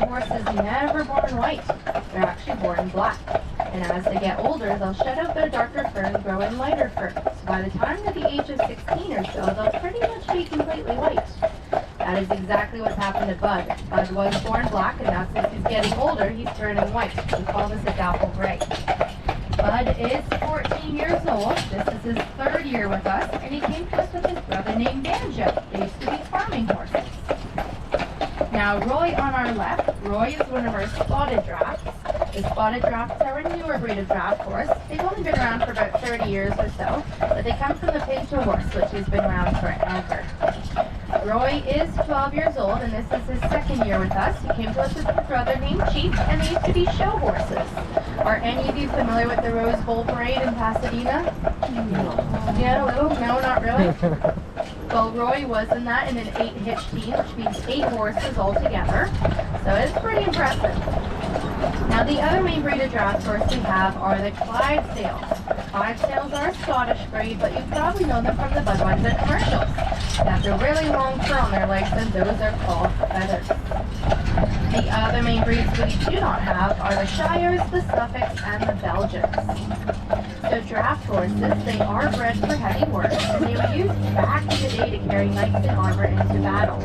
horses never born white. They're actually born black. And as they get older, they'll shed out their darker fur and grow in lighter fur. So by the time they're the age of 16 or so, they'll pretty much be completely white. That is exactly what's happened to Bud. Bud was born black, and now since he's getting older, he's turning white. We call this a dapple gray. Bud is 14 years old. This is his 3rd year with us, and he came to us with his brother named Banjo. They used to be farming horses. Now, Roy on our left, Roy is one of our spotted drafts. The spotted drafts are a newer breed of draft horse. They've only been around for about 30 years or so, but they come from the pinto horse, which has been around forever. Roy is 12 years old, and this is his 2nd year with us. He came to us with his brother named Chief, and they used to be show horses. Are any of you familiar with the Rose Bowl Parade in Pasadena? No. Yeah, a little? No, not really? Well, Roy was in that in an 8-hitch team, which means 8 horses altogether. So it's pretty impressive. Now, the other main breed of draft horse we have are the Clydesdales. Clydesdales are a Scottish breed, but you probably know them from the Budweiser commercials. They have the really long fur on their legs, and those are called feathers. The other main breeds we do not have are the Shires, the Suffolks, and the Belgians. So draft horses, they are bred for heavy work, and they were used back in the day to carry knights and armor into battle.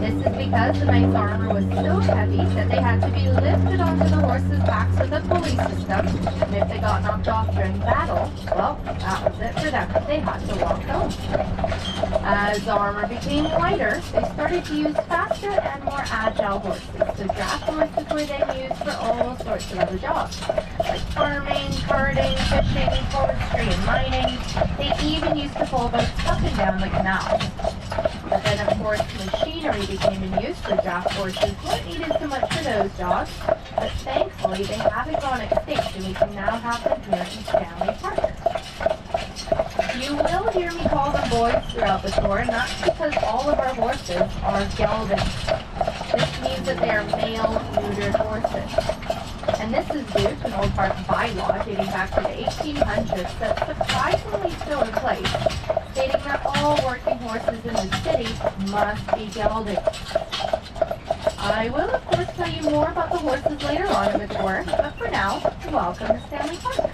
This is because the knight's armor was so heavy that they had to be lifted onto the horses' backs with a pulley system, and if they got knocked off during battle, well, that was it for them. They had to walk home. As the armor became lighter, they started to use faster and more agile horses. So draft horses were then used for all sorts of other jobs, like farming, carting, fishing, forestry, and mining. They even used to pull boats up and down the canals. But then, of course, machinery became in use, so draft horses weren't needed so much for those jobs. But thankfully, they haven't gone extinct, and we can now have them here in Stanley Park. You will hear me call them boys throughout the tour, and that's because all of our horses are geldings. This means that they are male neutered horses. And this is due to an old park bylaw dating back to the 1800s that's surprisingly still in place, stating that all working horses in the city must be geldings. I will, of course, tell you more about the horses later on in the tour, but for now, welcome to Stanley Park.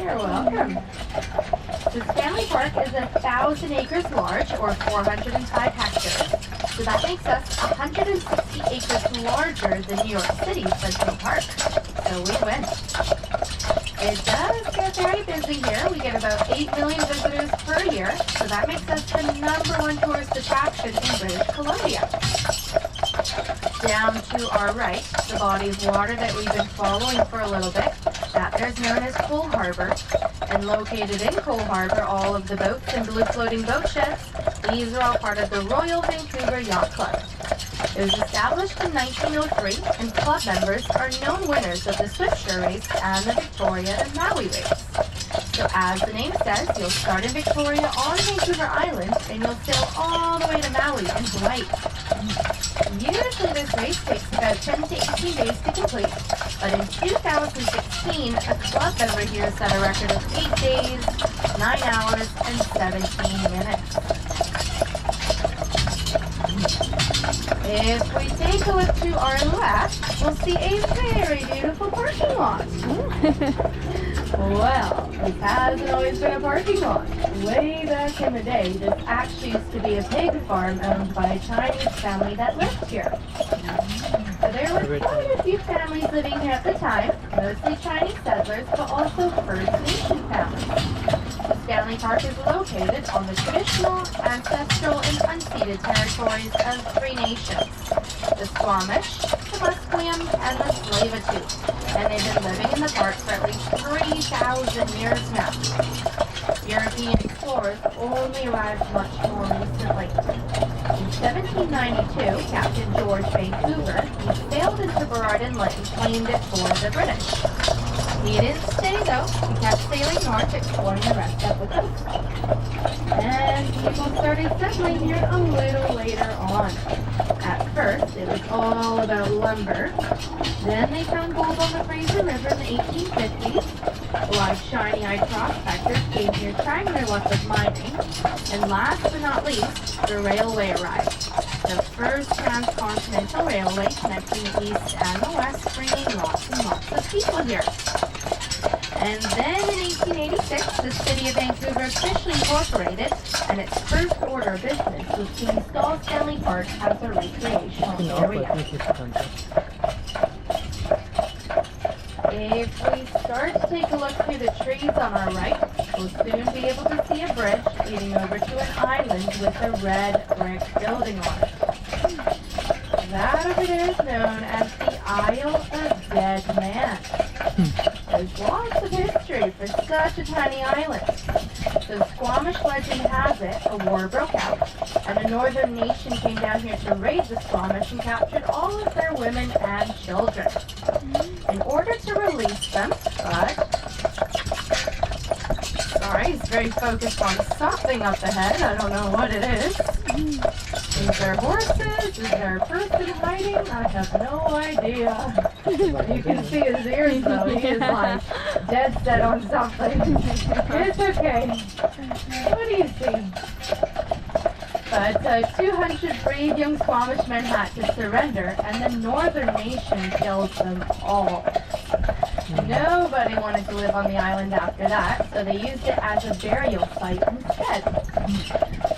You're welcome. So Stanley Park is 1,000 acres large, or 405 hectares. So that makes us 160 acres larger than New York City's Central Park. So we win. It does get very busy here. We get about 8 million visitors per year. So that makes us the #1 tourist attraction in British Columbia. Down to our right, the body of water that we've been following for a little bit, that there's known as Cole Harbor. And located in Cole Harbor, all of the boats and blue floating boat sheds, these are all part of the Royal Vancouver Yacht Club. It was established in 1903, and club members are known winners of the Swiftsure race and the Victoria and Maui race. So as the name says, you'll start in Victoria on Vancouver Island, and you'll sail all the way to Maui in Hawaii. Usually this race takes about 10 to 18 days to complete, but in 2016, a club member here set a record of 8 days, 9 hours, and 17 minutes. If we take a look to our left, we'll see a very beautiful parking lot. Well, this hasn't always been a parking lot. Way back in the day, this actually used to be a pig farm owned by a Chinese family that lived here. So there were quite a few families living here at the time, mostly Chinese settlers, but also First Nation families. So Stanley Park is located on the traditional, ancestral, and unceded territories of 3 nations: the Squamish, the Musqueam, and the Tsleil-Waututh. And they've been living in the park for at least 3,000 years now. European explorers only arrived much more recently. In 1792, Captain George Vancouver, he sailed into Burrard Inlet and claimed it for the British. He didn't stay though, he kept sailing north, exploring the rest of the coast. And people started settling here a little later on. At first, it was all about lumber. Then they found gold on the Fraser River in the 1850s. Like shiny-eyed prospectors came here trying their luck with mining. And last but not least, the railway arrived. The first transcontinental railway connecting the east and the west, bringing lots and lots of people here. And then in 1886, the city of Vancouver officially incorporated, and its first order of business was to install Stanley Park as a recreational area. If we start to take a look through the trees on our right, we'll soon be able to see a bridge leading over to an island with a red brick building on it. That over there is known as the Isle of Dead Man. There's lots of history for such a tiny island. So Squamish legend has it, a war broke out, and a northern nation came down here to raid the Squamish and captured all of their women and children. In order to release them, sorry, he's very focused on something up ahead. I don't know what it is. Is there horses? Is there a person hiding? I have no idea. You can see his ears though. He is like dead set on something. It's okay. What do you see? But 200 brave young Squamish men had to surrender, and the northern nation killed them all. Nobody wanted to live on the island after that, so they used it as a burial site instead.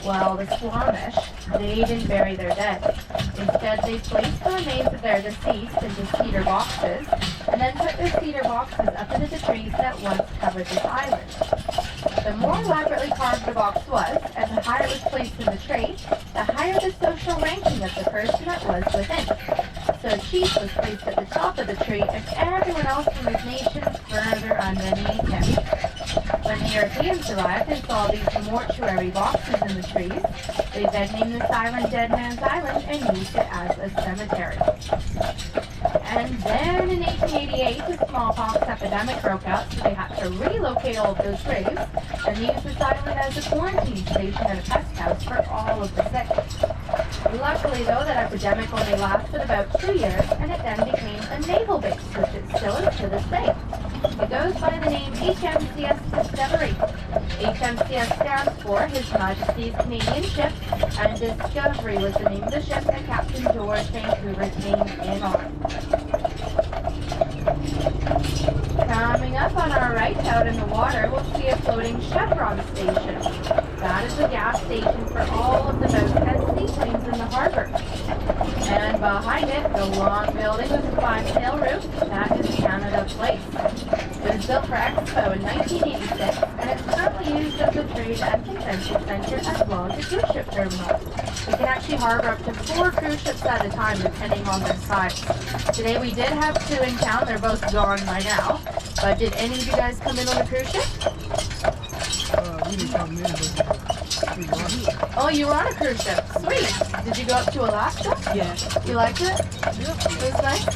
Well, the Squamish, they didn't bury their dead. Instead, they placed the remains of their deceased into cedar boxes, and then put the cedar boxes up into the trees that once covered this island. The more elaborately carved the box was, and the higher it was placed in the tree, the higher the social ranking of the person that was within. So a chief was placed at the top of the tree, and everyone else from his nation further underneath him. When the Europeans arrived and saw these mortuary boxes in the trees, they then named this island Dead Man's Island and used it as a cemetery. And then in 1888, a smallpox epidemic broke out, so they had to relocate all of those graves and use this island as a quarantine station and a pest house for all of the sick. Luckily, though, that epidemic only lasted about 2 years, and it then became a naval base, which it still is to this day. It goes by the name HMCS Discovery. HMCS stands for His Majesty's Canadian Ship, and Discovery was the name of the ship that Captain George Vancouver came in on. Coming up on our right, out in the water, we'll see a floating Chevron station. That is the gas station for all of the boats and seaplanes in the harbor. And behind it, the long building with the 5-sail roof, that is Canada Place. It was built for Expo in 1986, and it's currently used as a trade and convention center as well as a cruise ship terminal. We can actually harbor up to 4 cruise ships at a time, depending on their size. Today we did have 2 in town. They're both gone by now. But did any of you guys come in on the cruise ship? We didn't come in, but we won. Oh, you were on a cruise ship. Sweet. Did you go up to Alaska? Yeah. You liked it? Yep. It was nice?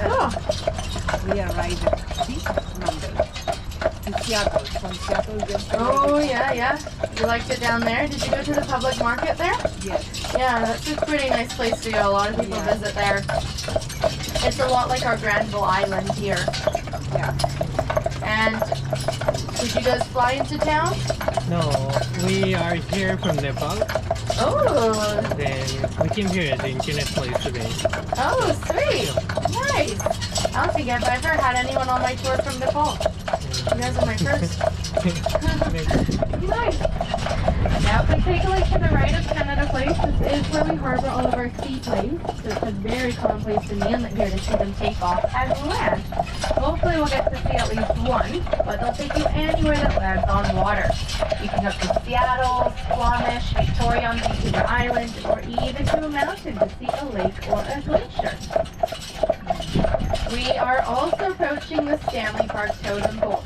Oh. We arrived at 6 Monday to Seattle. From Seattle, Oh, yeah. You liked it down there? Did you go to the public market there? Yes. Yeah, that's a pretty nice place to go. A lot of people visit there. It's a lot like our Granville Island here. Yeah. And did you guys fly into town? No, we are here from Nepal. Oh, Then we came here at the internet place today. oh, sweet. Nice. I don't think I've ever had anyone on my tour from Nepal. You guys are my first. Nice. Now, if we take a look to the right of Canada Place, this is where we harbor all of our seaplanes. So it's a very common place in the inlet here to see them take off and land. Hopefully we'll get to see at least one, but they'll take you anywhere that lands on water. You can go to Seattle, Squamish, Victoria on Vancouver Island, or even to a mountain to see a lake or a glacier. We are also approaching the Stanley Park Totem Pole.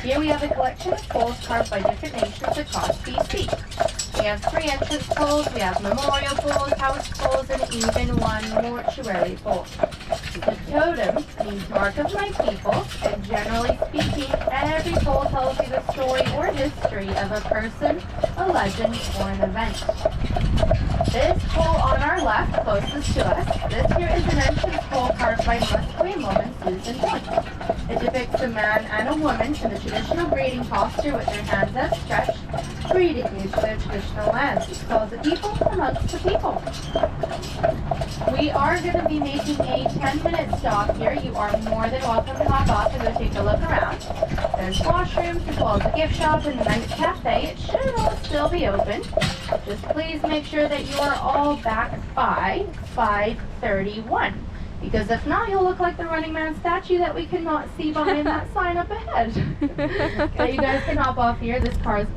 Here we have a collection of poles carved by different nations across BC. We have 3 entrance poles, we have memorial poles, house poles, and even one mortuary pole. The totem means mark of my people, and generally speaking, every pole tells you the story or history of a person, a legend, or an event. This pole on our left, closest to us, this here is an entrance pole carved by Musqueam woman Susan Wood. It depicts a man and a woman in the traditional breeding posture with their hands outstretched, greeting you to their traditional lands. It's called the people amongst the people. We are going to be making a 10-minute stop here. You are more than welcome to hop off and go take a look around. There's washrooms as well as a gift shop and a nice cafe. It should all still be open. Just please make sure that you are all back by 5:31. Because if not, you'll look like the Running Man statue that we cannot see behind that sign up ahead. Okay, you guys can hop off here. This car is